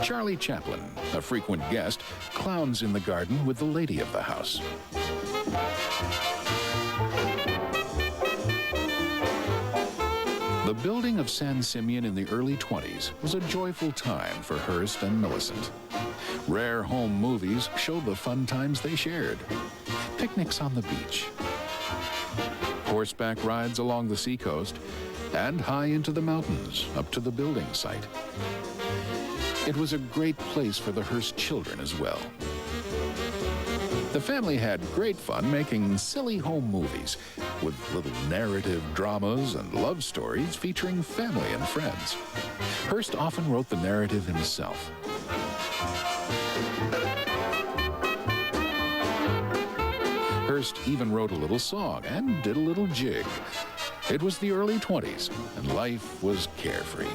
Charlie Chaplin, a frequent guest, clowns in the garden with the lady of the house. The building of San Simeon in the early 20s was a joyful time for Hearst and Millicent. Rare home movies showed the fun times they shared. Picnics on the beach, horseback rides along the seacoast, and high into the mountains up to the building site. It was a great place for the Hearst children as well. The family had great fun making silly home movies with little narrative dramas and love stories featuring family and friends. Hearst often wrote the narrative himself. Hearst even wrote a little song and did a little jig. It was the early 20s, and life was carefree.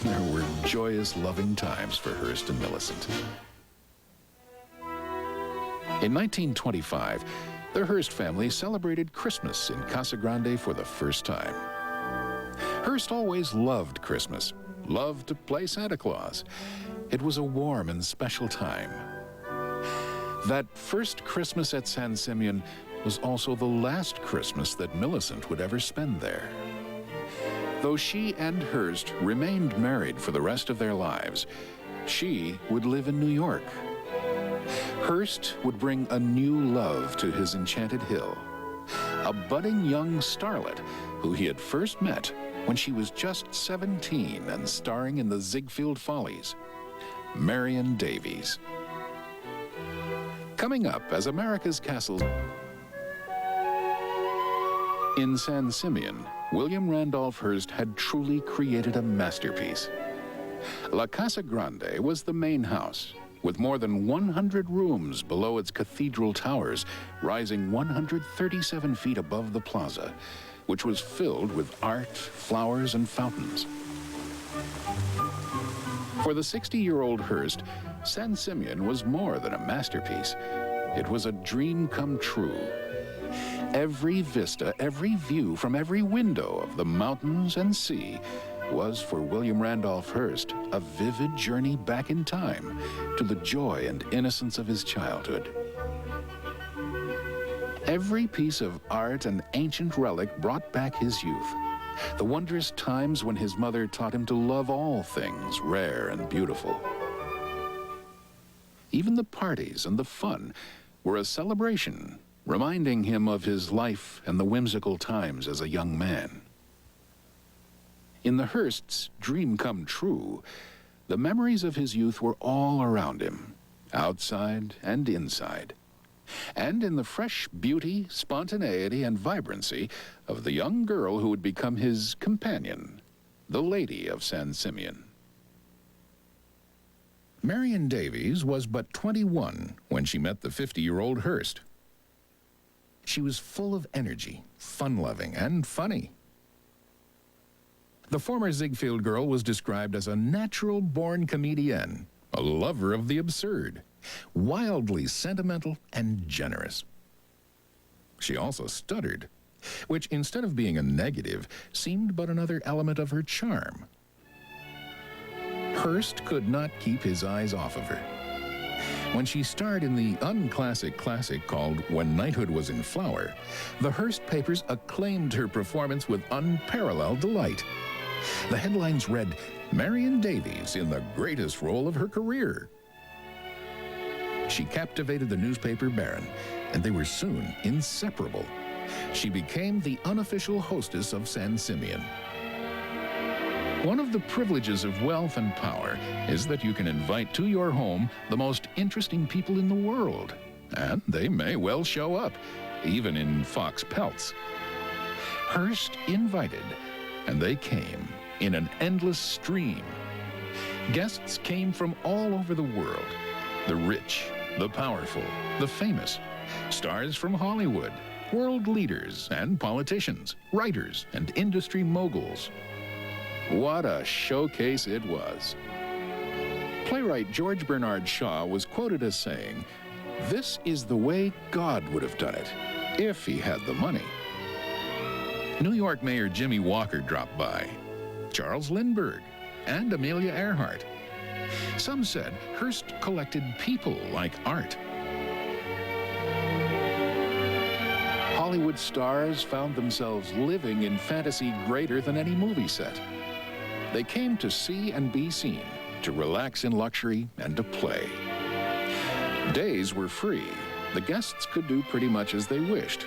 There were joyous, loving times for Hearst and Millicent. In 1925, the Hearst family celebrated Christmas in Casa Grande for the first time. Hearst always loved Christmas, loved to play Santa Claus. It was a warm and special time. That first Christmas at San Simeon was also the last Christmas that Millicent would ever spend there. Though she and Hearst remained married for the rest of their lives, she would live in New York. Hearst would bring a new love to his enchanted hill, a budding young starlet who he had first met when she was just 17 and starring in the Ziegfeld Follies, Marion Davies. Coming up as America's Castle. In San Simeon, William Randolph Hearst had truly created a masterpiece. La Casa Grande was the main house, with more than 100 rooms below its cathedral towers, rising 137 feet above the plaza, which was filled with art, flowers, and fountains. For the 60-year-old Hearst, San Simeon was more than a masterpiece. It was a dream come true. Every vista, every view from every window of the mountains and sea was for William Randolph Hearst a vivid journey back in time to the joy and innocence of his childhood. Every piece of art and ancient relic brought back his youth, the wondrous times when his mother taught him to love all things rare and beautiful. Even the parties and the fun were a celebration, reminding him of his life and the whimsical times as a young man. In the Hearst's dream come true, the memories of his youth were all around him, outside and inside, and in the fresh beauty, spontaneity, and vibrancy of the young girl who would become his companion, the Lady of San Simeon. Marion Davies was but 21 when she met the 50-year-old Hearst. She was full of energy, fun-loving, and funny. The former Ziegfeld girl was described as a natural-born comedienne, a lover of the absurd, wildly sentimental and generous. She also stuttered, which instead of being a negative, seemed but another element of her charm. Hearst could not keep his eyes off of her. When she starred in the unclassic classic called When Knighthood Was in Flower, the Hearst papers acclaimed her performance with unparalleled delight. The headlines read, "Marion Davies in the greatest role of her career." She captivated the newspaper baron, and they were soon inseparable. She became the unofficial hostess of San Simeon. One of the privileges of wealth and power is that you can invite to your home the most interesting people in the world, and they may well show up, even in fox pelts. Hearst invited, and they came in an endless stream. Guests came from all over the world, the rich, the powerful, the famous, stars from Hollywood, world leaders and politicians, writers and industry moguls. What a showcase it was. Playwright George Bernard Shaw was quoted as saying, "This is the way God would have done it, if he had the money." New York Mayor Jimmy Walker dropped by, Charles Lindbergh, and Amelia Earhart. Some said Hearst collected people like art. Hollywood stars found themselves living in fantasy greater than any movie set. They came to see and be seen, to relax in luxury and to play. Days were free. The guests could do pretty much as they wished,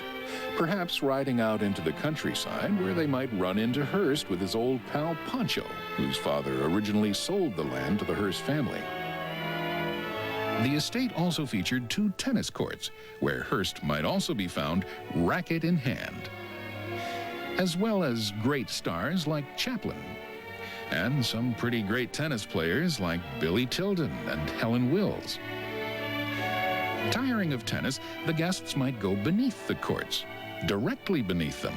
perhaps riding out into the countryside where they might run into Hearst with his old pal Pancho, whose father originally sold the land to the Hearst family. The estate also featured 2 tennis courts, where Hearst might also be found racket in hand, as well as great stars like Chaplin, and some pretty great tennis players like Billy Tilden and Helen Wills. Tiring of tennis, the guests might go beneath the courts, directly beneath them,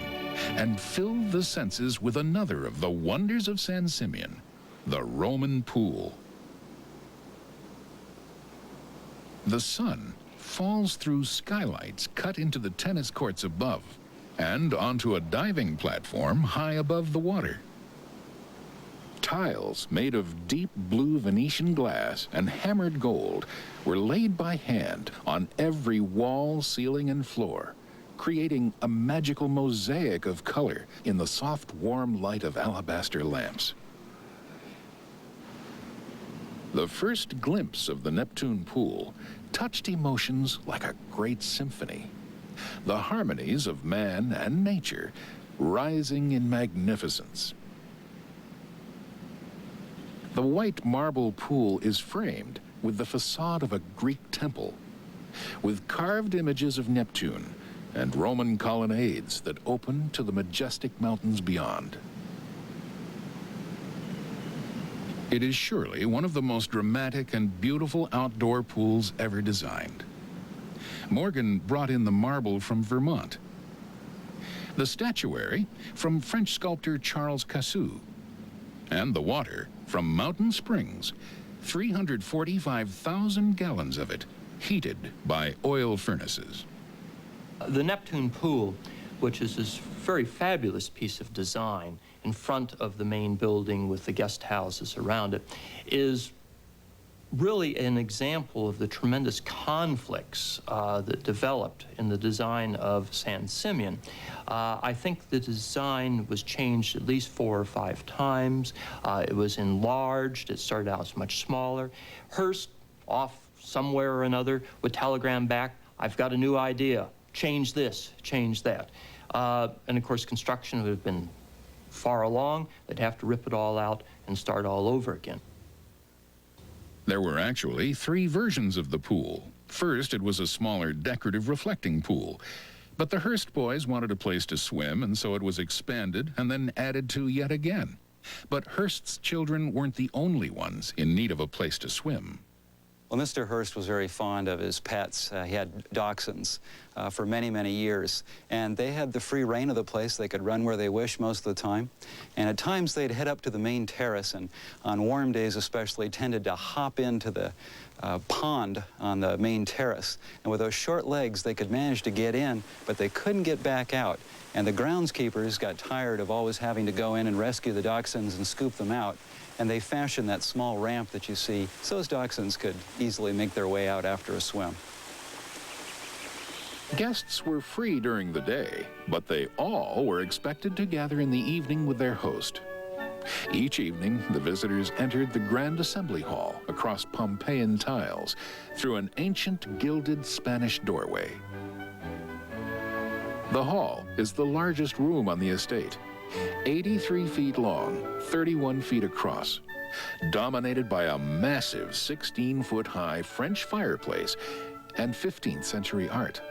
and fill the senses with another of the wonders of San Simeon, the Roman pool. The sun falls through skylights cut into the tennis courts above and onto a diving platform high above the water. Tiles made of deep blue Venetian glass and hammered gold were laid by hand on every wall, ceiling, and floor, creating a magical mosaic of color in the soft, warm light of alabaster lamps. The first glimpse of the Neptune pool touched emotions like a great symphony. The harmonies of man and nature rising in magnificence. The white marble pool is framed with the facade of a Greek temple, with carved images of Neptune and Roman colonnades that open to the majestic mountains beyond. It is surely one of the most dramatic and beautiful outdoor pools ever designed. Morgan brought in the marble from Vermont, the statuary from French sculptor Charles Cassou, and the water from Mountain Springs, 345,000 gallons of it, heated by oil furnaces. The Neptune pool, which is this very fabulous piece of design in front of the main building with the guest houses around it, is really an example of the tremendous conflicts that developed in the design of San Simeon. I think the design was changed at least 4 or 5 times. It was enlarged. It started out as much smaller. Hearst, off somewhere or another, would telegram back, "I've got a new idea. Change this, change that." And of course, construction would have been far along. They'd have to rip it all out and start all over again. There were actually 3 versions of the pool. First, it was a smaller decorative reflecting pool. But the Hearst boys wanted a place to swim, and so it was expanded and then added to yet again. But Hearst's children weren't the only ones in need of a place to swim. Well, Mr. Hearst was very fond of his pets. He had dachshunds for many, many years. And they had the free reign of the place. They could run where they wished most of the time. And at times they'd head up to the main terrace, and on warm days especially tended to hop into the pond on the main terrace. And with those short legs, they could manage to get in, but they couldn't get back out. And the groundskeepers got tired of always having to go in and rescue the dachshunds and scoop them out. And they fashioned that small ramp that you see so those dachshunds could easily make their way out after a swim. Guests were free during the day, but they all were expected to gather in the evening with their host. Each evening, the visitors entered the Grand Assembly Hall across Pompeian tiles through an ancient gilded Spanish doorway. The hall is the largest room on the estate, 83 feet long, 31 feet across, dominated by a massive 16-foot-high French fireplace and 15th century art.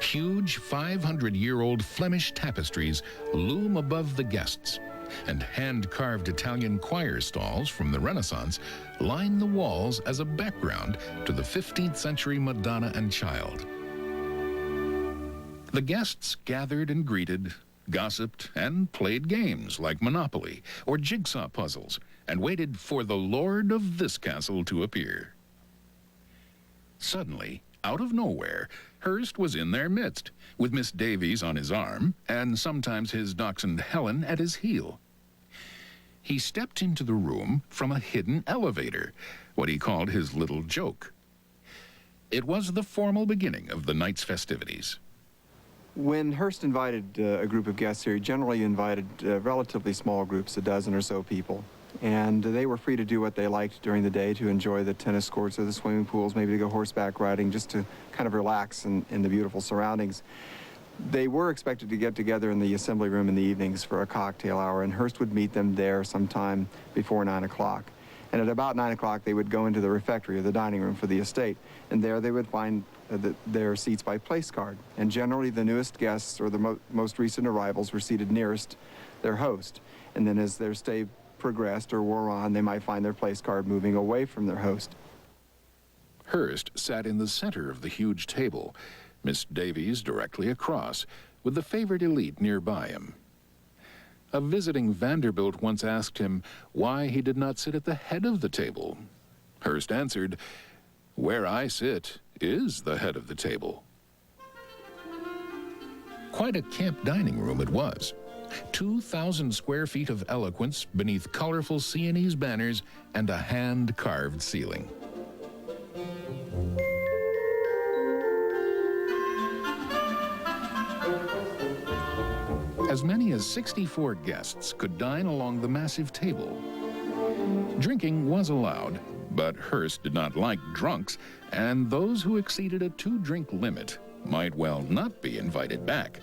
Huge 500-year-old Flemish tapestries loom above the guests, and hand-carved Italian choir stalls from the Renaissance line the walls as a background to the 15th century Madonna and Child. The guests gathered and greeted, gossiped, and played games like Monopoly or jigsaw puzzles, and waited for the lord of this castle to appear. Suddenly, out of nowhere, Hearst was in their midst, with Miss Davies on his arm, and sometimes his dachshund Helen at his heel. he stepped into the room from a hidden elevator, what he called his little joke. It was the formal beginning of the night's festivities. When Hearst invited a group of guests here, he generally invited relatively small groups, a dozen or so people. And they were free to do what they liked during the day, to enjoy the tennis courts or the swimming pools, maybe to go horseback riding, just to kind of relax in the beautiful surroundings. They were expected to get together in the assembly room in the evenings for a cocktail hour, and Hearst would meet them there sometime before 9 o'clock. And at about 9 o'clock, they would go into the refectory, or the dining room for the estate, and there they would find their seats by place card. And generally, the newest guests or the most recent arrivals were seated nearest their host. And then as their stay progressed or wore on, they might find their place card moving away from their host. Hearst sat in the center of the huge table, Miss Davies directly across, with the favored elite nearby him. A visiting Vanderbilt once asked him why he did not sit at the head of the table. Hearst answered, "Where I sit is the head of the table." Quite a camp dining room it was. 2,000 square feet of eloquence beneath colorful Sienese banners and a hand-carved ceiling. As many as 64 guests could dine along the massive table. Drinking was allowed, but Hearst did not like drunks, and those who exceeded a 2-drink limit might well not be invited back.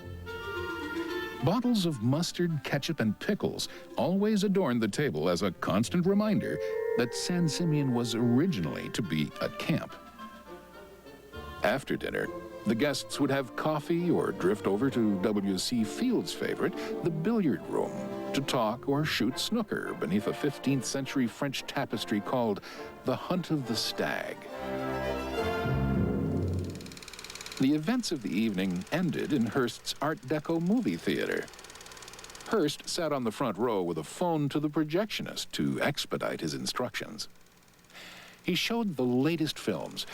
Bottles of mustard, ketchup, and pickles always adorned the table as a constant reminder that San Simeon was originally to be a camp. After dinner, the guests would have coffee or drift over to W.C. Field's favorite, the billiard room, to talk or shoot snooker beneath a 15th century French tapestry called The Hunt of the Stag. The events of the evening ended in Hearst's Art Deco movie theater. Hearst sat on the front row with a phone to the projectionist to expedite his instructions. He showed the latest films,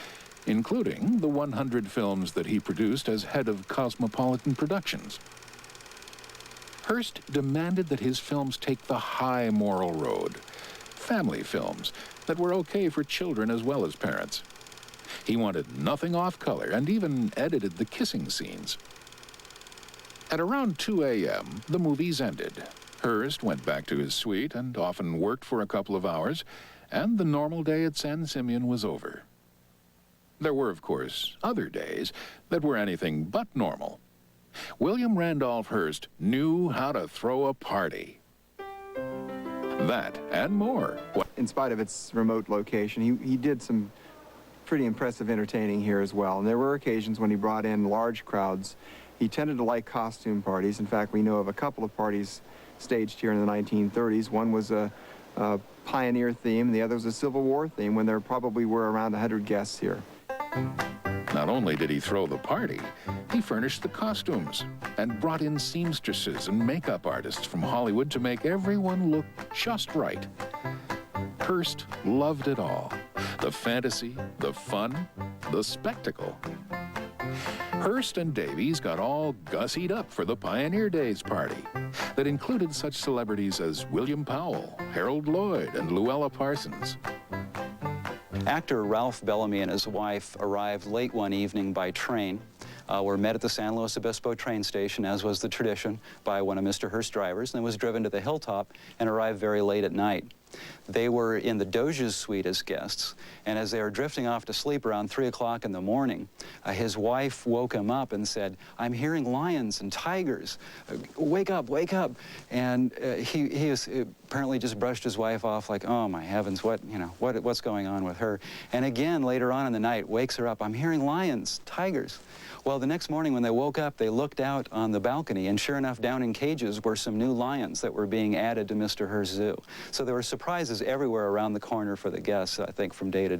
including the 100 films that he produced as head of Cosmopolitan Productions. Hearst demanded that his films take the high moral road, family films that were okay for children as well as parents. He wanted nothing off-color and even edited the kissing scenes. At around 2 a.m., the movies ended. Hearst went back to his suite and often worked for a couple of hours, and the normal day at San Simeon was over. There were, of course, other days that were anything but normal. William Randolph Hearst knew how to throw a party. That and more. In spite of its remote location, he did some pretty impressive entertaining here as well. And there were occasions when he brought in large crowds. He tended to like costume parties. In fact, we know of a couple of parties staged here in the 1930s. One was a pioneer theme, the other was a Civil War theme, when there probably were around 100 guests here. Not only did he throw the party, he furnished the costumes and brought in seamstresses and makeup artists from Hollywood to make everyone look just right. Hearst loved it all. The fantasy, the fun, the spectacle. Hearst and Davies got all gussied up for the Pioneer Days party that included such celebrities as William Powell, Harold Lloyd, and Luella Parsons. Actor Ralph Bellamy and his wife arrived late one evening by train, were met at the San Luis Obispo train station, as was the tradition, by one of Mr. Hearst's drivers, and then was driven to the Hilltop and arrived very late at night. They were in the Doge's suite as guests, and as they were drifting off to sleep around 3 o'clock in the morning, his wife woke him up and said, "I'm hearing lions and tigers. Wake up, wake up." And he apparently just brushed his wife off like, "Oh my heavens, what's going on with her?" And again, later on in the night, wakes her up, "I'm hearing lions, tigers." Well, the next morning when they woke up, they looked out on the balcony, and sure enough, down in cages were some new lions that were being added to Mr. Hearst's zoo. So there were surprises everywhere around the corner for the guests, I think, from day to day.